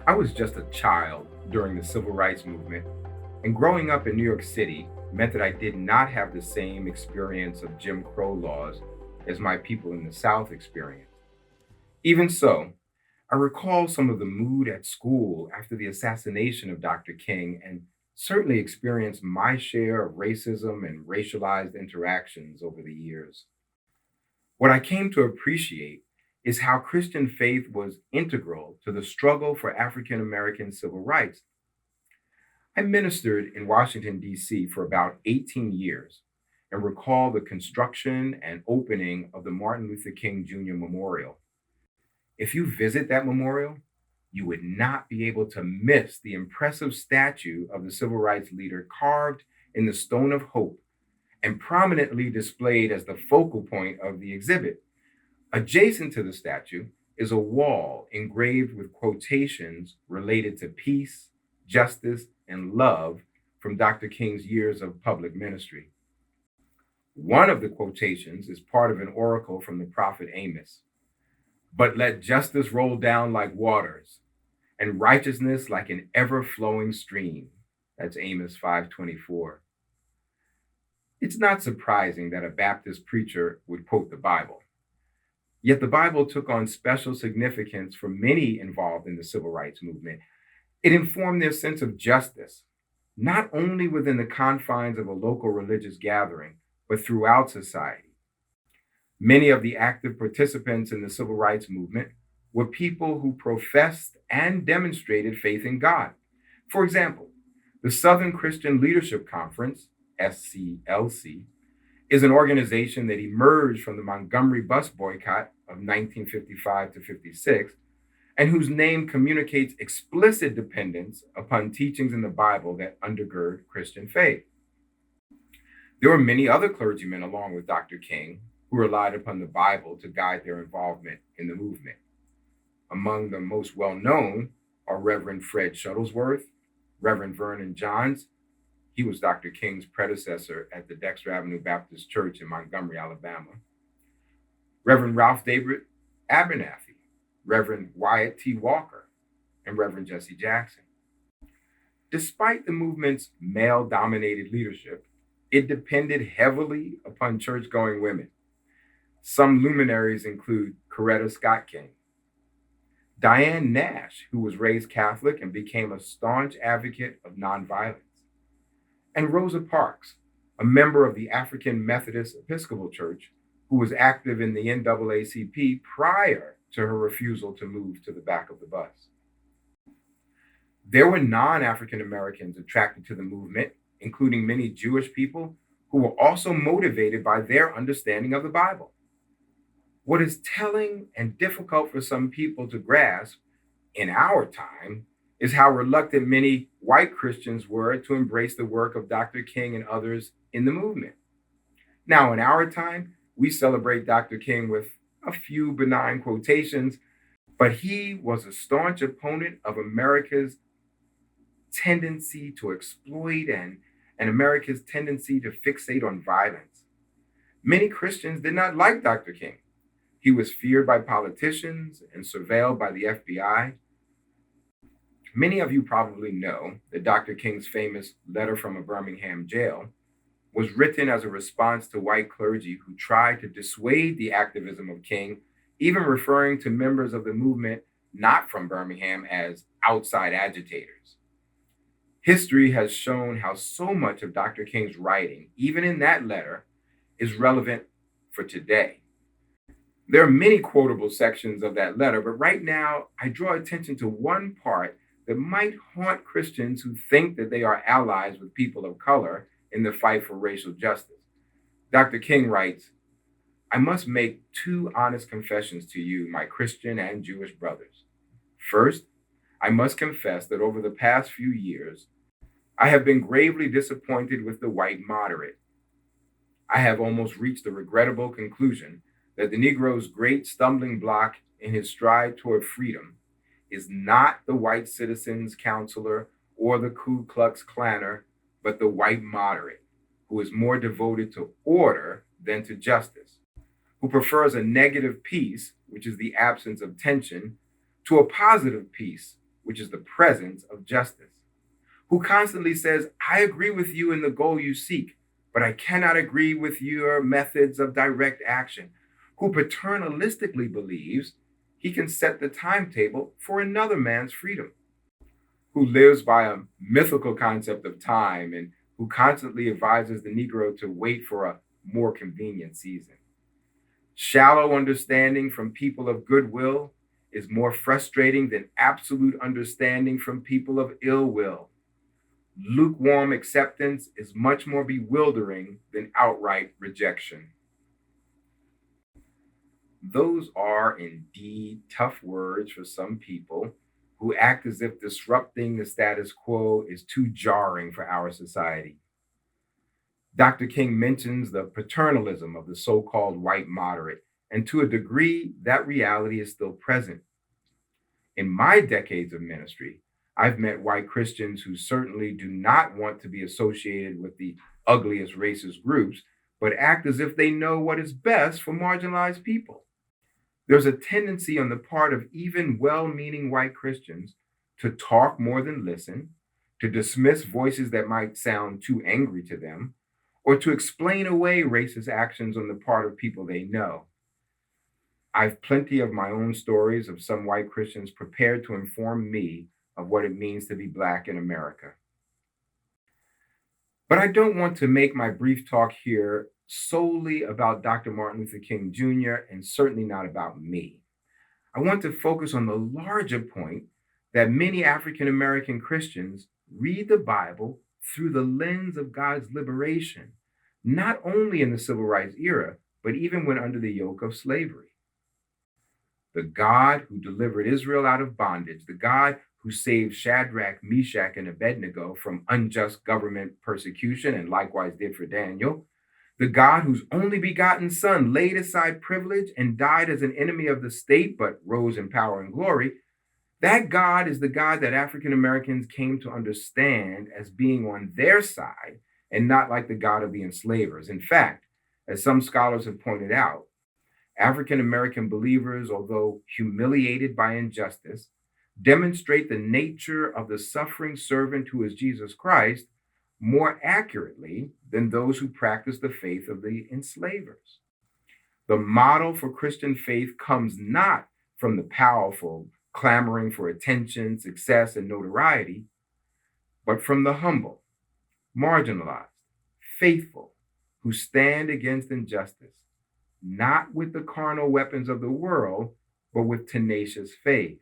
I was just a child during the civil rights movement, and growing up in New York City meant that I did not have the same experience of Jim Crow laws as my people in the South experienced. Even so, I recall some of the mood at school after the assassination of Dr. King and certainly experienced my share of racism and racialized interactions over the years. What I came to appreciate is how Christian faith was integral to the struggle for African American civil rights. I ministered in Washington, D.C. for about 18 years and recall the construction and opening of the Martin Luther King Jr. Memorial. If you visit that memorial, you would not be able to miss the impressive statue of the civil rights leader carved in the Stone of Hope and prominently displayed as the focal point of the exhibit. Adjacent to the statue is a wall engraved with quotations related to peace, justice, and love from Dr. King's years of public ministry. One of the quotations is part of an oracle from the prophet Amos. But let justice roll down like waters, and righteousness like an ever-flowing stream. That's Amos 5:24. It's not surprising that a Baptist preacher would quote the Bible. Yet the Bible took on special significance for many involved in the civil rights movement. It informed their sense of justice, not only within the confines of a local religious gathering, but throughout society. Many of the active participants in the civil rights movement were people who professed and demonstrated faith in God. For example, the Southern Christian Leadership Conference, SCLC, is an organization that emerged from the Montgomery bus boycott of 1955 to 56 and whose name communicates explicit dependence upon teachings in the Bible that undergird Christian faith. There were many other clergymen along with Dr. King who relied upon the Bible to guide their involvement in the movement. Among the most well known are Reverend Fred Shuttlesworth, Reverend Vernon Johns. He was Dr. King's predecessor at the Dexter Avenue Baptist Church in Montgomery, Alabama. Reverend Ralph David Abernathy, Reverend Wyatt T. Walker, and Reverend Jesse Jackson. Despite the movement's male dominated leadership, it depended heavily upon church going women. Some luminaries include Coretta Scott King, Diane Nash, who was raised Catholic and became a staunch advocate of nonviolence, and Rosa Parks, a member of the African Methodist Episcopal Church, who was active in the NAACP prior to her refusal to move to the back of the bus. There were non-African Americans attracted to the movement, including many Jewish people who were also motivated by their understanding of the Bible. What is telling and difficult for some people to grasp in our time is how reluctant many white Christians were to embrace the work of Dr. King and others in the movement. Now, in our time, we celebrate Dr. King with a few benign quotations, but he was a staunch opponent of America's tendency to exploit and America's tendency to fixate on violence. Many Christians did not like Dr. King. He was feared by politicians and surveilled by the FBI. Many of you probably know that Dr. King's famous letter from a Birmingham jail was written as a response to white clergy who tried to dissuade the activism of King, even referring to members of the movement not from Birmingham as outside agitators. History has shown how so much of Dr. King's writing, even in that letter, is relevant for today. There are many quotable sections of that letter, but right now I draw attention to one part that might haunt Christians who think that they are allies with people of color in the fight for racial justice. Dr. King writes, I must make two honest confessions to you, my Christian and Jewish brothers. First, I must confess that over the past few years, I have been gravely disappointed with the white moderate. I have almost reached the regrettable conclusion that the Negro's great stumbling block in his stride toward freedom is not the white citizens' counselor or the Ku Klux Klanner, but the white moderate, who is more devoted to order than to justice, who prefers a negative peace, which is the absence of tension, to a positive peace, which is the presence of justice, who constantly says, I agree with you in the goal you seek, but I cannot agree with your methods of direct action, who paternalistically believes he can set the timetable for another man's freedom, who lives by a mythical concept of time and who constantly advises the Negro to wait for a more convenient season. Shallow understanding from people of goodwill is more frustrating than absolute understanding from people of ill will. Lukewarm acceptance is much more bewildering than outright rejection. Those are indeed tough words for some people who act as if disrupting the status quo is too jarring for our society. Dr. King mentions the paternalism of the so called white moderate, and to a degree, that reality is still present. In my decades of ministry, I've met white Christians who certainly do not want to be associated with the ugliest racist groups, but act as if they know what is best for marginalized people. There's a tendency on the part of even well meaning white Christians to talk more than listen, to dismiss voices that might sound too angry to them, or to explain away racist actions on the part of people they know. I've plenty of my own stories of some white Christians prepared to inform me of what it means to be Black in America. But I don't want to make my brief talk here solely about Dr. Martin Luther King Jr., and certainly not about me. I want to focus on the larger point that many African American Christians read the Bible through the lens of God's liberation, not only in the civil rights era, but even when under the yoke of slavery. The God who delivered Israel out of bondage, the God who saved Shadrach, Meshach, and Abednego from unjust government persecution, and likewise did for Daniel, the God whose only begotten Son laid aside privilege and died as an enemy of the state, but rose in power and glory, that God is the God that African Americans came to understand as being on their side and not like the God of the enslavers. In fact, as some scholars have pointed out, African American believers, although humiliated by injustice, demonstrate the nature of the suffering servant who is Jesus Christ more accurately than those who practice the faith of the enslavers. The model for Christian faith comes not from the powerful clamoring for attention, success, and notoriety, but from the humble, marginalized, faithful, who stand against injustice, not with the carnal weapons of the world, but with tenacious faith.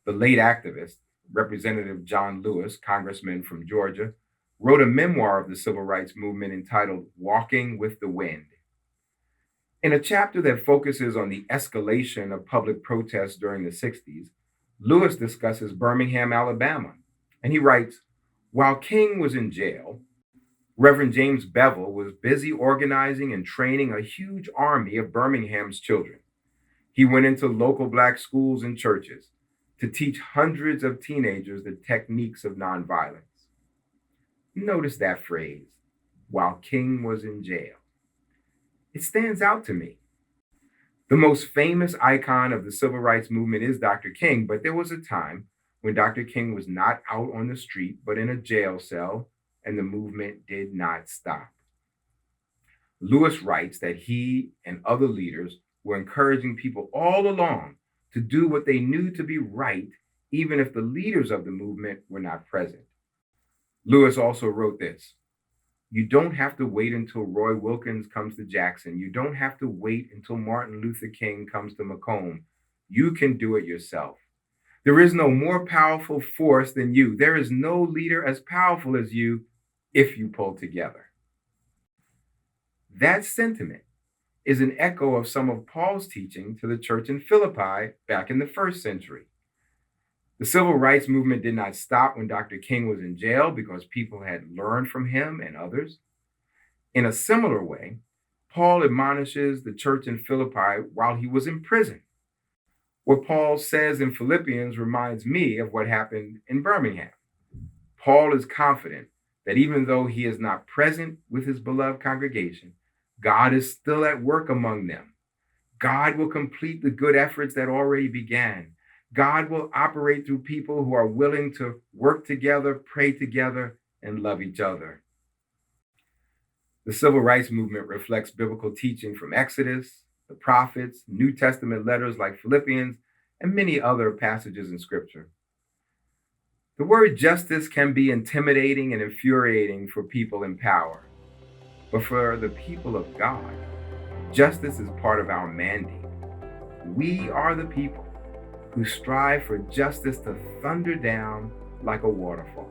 The late activist, Representative John Lewis, congressman from Georgia, wrote a memoir of the civil rights movement entitled Walking with the Wind. In a chapter that focuses on the escalation of public protests during the 60s, Lewis discusses Birmingham, Alabama, and he writes, while King was in jail, Reverend James Bevel was busy organizing and training a huge army of Birmingham's children. He went into local Black schools and churches to teach hundreds of teenagers the techniques of nonviolence. Notice that phrase, while King was in jail. It stands out to me. The most famous icon of the civil rights movement is Dr. King, but there was a time when Dr. King was not out on the street, but in a jail cell, and the movement did not stop. Lewis writes that he and other leaders were encouraging people all along to do what they knew to be right, even if the leaders of the movement were not present. Lewis also wrote this: you don't have to wait until Roy Wilkins comes to Jackson. You don't have to wait until Martin Luther King comes to Macomb. You can do it yourself. There is no more powerful force than you. There is no leader as powerful as you if you pull together. That sentiment is an echo of some of Paul's teaching to the church in Philippi back in the first century. The civil rights movement did not stop when Dr. King was in jail because people had learned from him and others. In a similar way, Paul admonishes the church in Philippi while he was in prison. What Paul says in Philippians reminds me of what happened in Birmingham. Paul is confident that even though he is not present with his beloved congregation, God is still at work among them. God will complete the good efforts that already began. God will operate through people who are willing to work together, pray together, and love each other. The civil rights movement reflects biblical teaching from Exodus, the prophets, New Testament letters like Philippians, and many other passages in Scripture. The word justice can be intimidating and infuriating for people in power, but for the people of God, justice is part of our mandate. We are the people who strive for justice to thunder down like a waterfall.